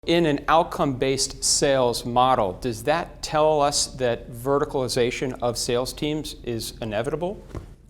In an outcome-based sales model, does that tell us that verticalization of sales teams is inevitable?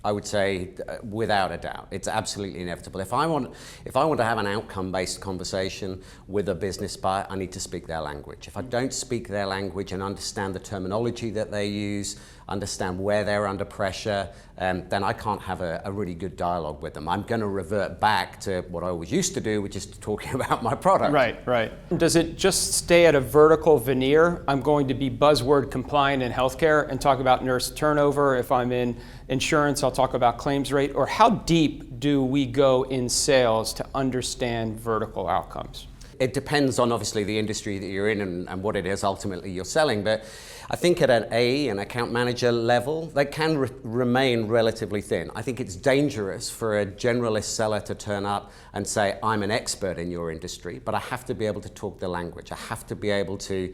I would say without a doubt, it's absolutely inevitable. If I want to have an outcome-based conversation with a business buyer, I need to speak their language. If I don't speak their language and understand the terminology that they use, understand where they're under pressure, then I can't have a really good dialogue with them. I'm going to revert back to what I always used to do, which is talking about my product. Right. Does it just stay at a vertical veneer? I'm going to be buzzword compliant in healthcare and talk about nurse turnover. If I'm in insurance, I'll talk about claims rate. Or how deep do we go in sales to understand vertical outcomes? It depends on obviously the industry that you're in and what it is ultimately you're selling, but I think at an account manager level, they can remain relatively thin. I think it's dangerous for a generalist seller to turn up and say, I'm an expert in your industry, but I have to be able to talk the language. I have to be able to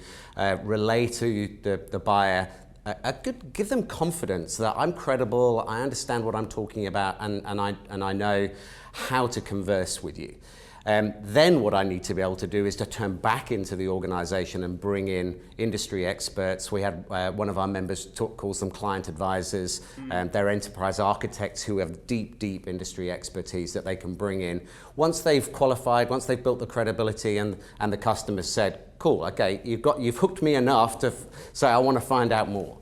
relay to the buyer, give them confidence that I'm credible, I understand what I'm talking about, and I know how to converse with you. Then what I need to be able to do is to turn back into the organization and bring in industry experts. We had one of our members calls them client advisors. They're enterprise architects who have deep industry expertise that they can bring in. Once they've qualified, once they've built the credibility and the customer said, cool, okay, you've hooked me enough to say I want to find out more.